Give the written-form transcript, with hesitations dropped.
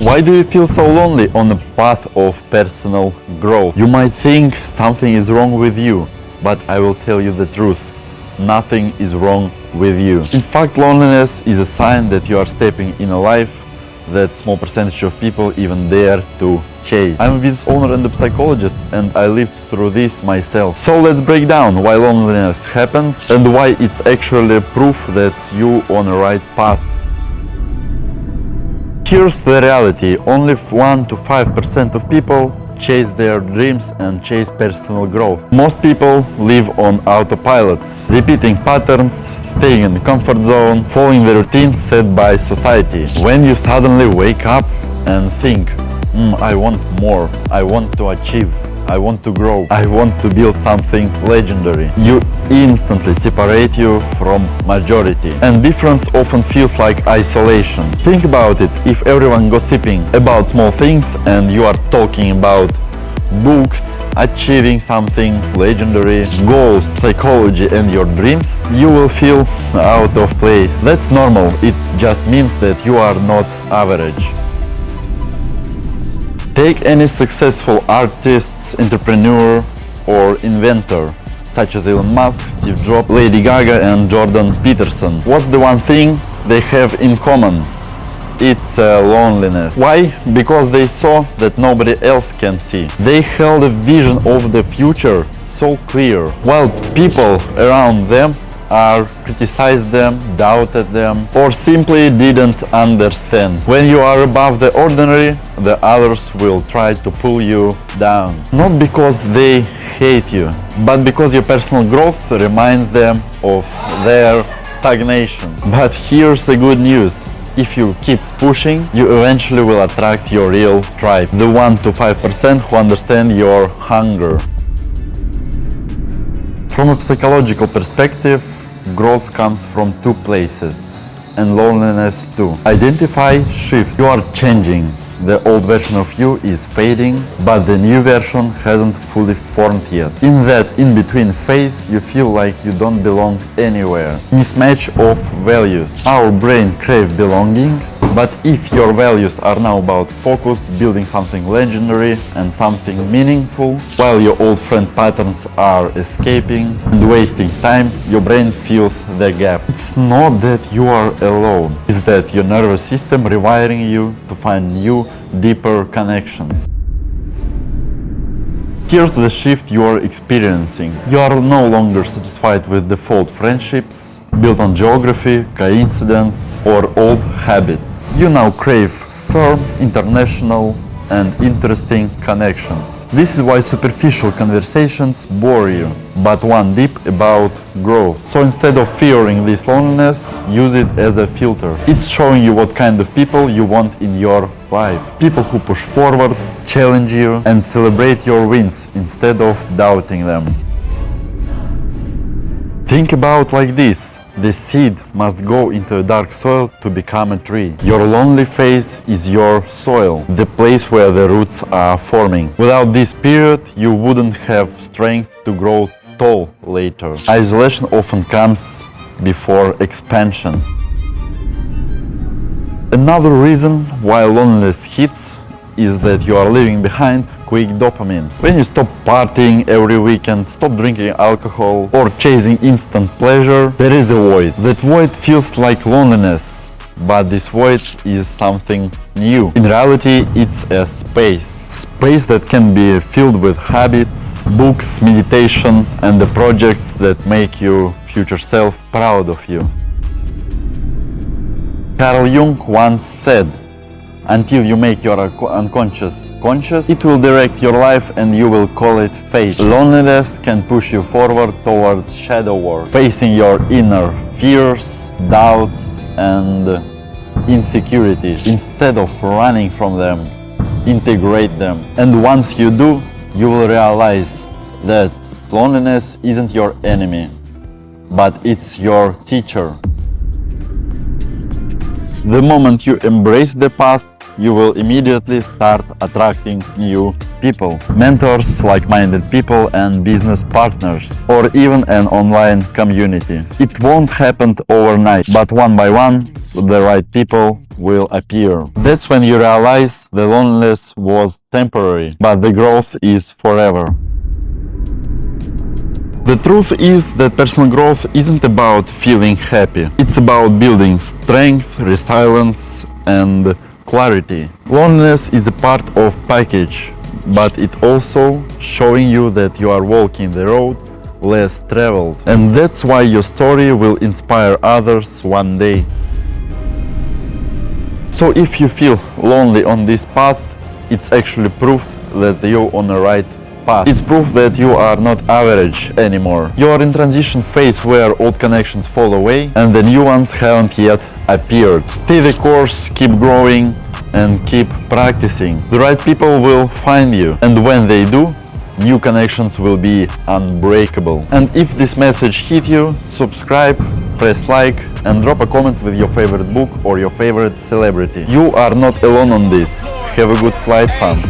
Why do you feel so lonely on the path of personal growth? You might think something is wrong with you, but I will tell you the truth. Nothing is wrong with you. In fact, loneliness is a sign that you are stepping in a life that small percentage of people even dare to chase. I'm a business owner and a psychologist, and I lived through this myself. So let's break down why loneliness happens and why it's actually proof that you on the right path. Here's the reality: only 1 to 5% of people chase their dreams and chase personal growth. Most people live on autopilots, repeating patterns, staying in the comfort zone, following the routines set by society. When you suddenly wake up and think, I want more, I want to achieve, I want to grow, I want to build something legendary, you instantly separate you from majority. And difference often feels like isolation. Think about it: if everyone gossiping about small things and you are talking about books, achieving something legendary, goals, psychology and your dreams, you will feel out of place. That's normal. It just means that you are not average. Take any successful artist, entrepreneur or inventor, such as Elon Musk, Steve Jobs, Lady Gaga and Jordan Peterson. What's the one thing they have in common? It's loneliness. Why? Because they saw that nobody else can see. They held a vision of the future so clear, while people around them criticized them, doubted them, or simply didn't understand. When you are above the ordinary, the others will try to pull you down. Not because they hate you, but because your personal growth reminds them of their stagnation. But here's the good news: if you keep pushing, you eventually will attract your real tribe, the 1 to 5% who understand your hunger. From a psychological perspective, growth comes from two places, and loneliness too. Identify, shift. You are changing. The old version of you is fading, but the new version hasn't fully formed yet. In that in-between phase, you feel like you don't belong anywhere. Mismatch of values. Our brain craves belongings, but if your values are now about focus, building something legendary and something meaningful, while your old friend patterns are escaping and wasting time, your brain fills the gap. It's not that you are alone, it's that your nervous system rewiring you to find new, deeper connections. Here's the shift you are experiencing. You are no longer satisfied with default friendships built on geography, coincidence, or old habits. You now crave firm, international, and interesting connections. This is why superficial conversations bore you, but one deep about growth. So instead of fearing this loneliness, use it as a filter. It's showing you what kind of people you want in your life. People who push forward, challenge you, and celebrate your wins instead of doubting them. Think about like this: the seed must go into a dark soil to become a tree. Your lonely phase is your soil, the place where the roots are forming. Without this period, you wouldn't have strength to grow tall later. Isolation often comes before expansion. Another reason why loneliness hits is that you are leaving behind quick dopamine. When you stop partying every weekend, stop drinking alcohol, or chasing instant pleasure, there is a void. That void feels like loneliness, but this void is something new. In reality, it's a space. Space that can be filled with habits, books, meditation, and the projects that make your future self proud of you. Carl Jung once said, "Until you make your unconscious conscious, it will direct your life and you will call it fate." Loneliness can push you forward towards shadow work, facing your inner fears, doubts, and insecurities. Instead of running from them, integrate them. And once you do, you will realize that loneliness isn't your enemy, but it's your teacher. The moment you embrace the path, you will immediately start attracting new people, mentors, like-minded people and business partners, or even an online community. It won't happen overnight, but one by one, the right people will appear. That's when you realize the loneliness was temporary, but the growth is forever. The truth is that personal growth isn't about feeling happy. It's about building strength, resilience, and clarity. Loneliness is a part of package, but it also showing you that you are walking the road less traveled. And that's why your story will inspire others one day. So if you feel lonely on this path, it's actually proof that you're on the right path. It's proof that you are not average anymore. You are in transition phase where old connections fall away and the new ones haven't yet appeared. Stay the course, keep growing and keep practicing. The right people will find you, and when they do, new connections will be unbreakable. And if this message hit you, subscribe, press like and drop a comment with your favorite book or your favorite celebrity. You are not alone on this. Have a good flight, fam.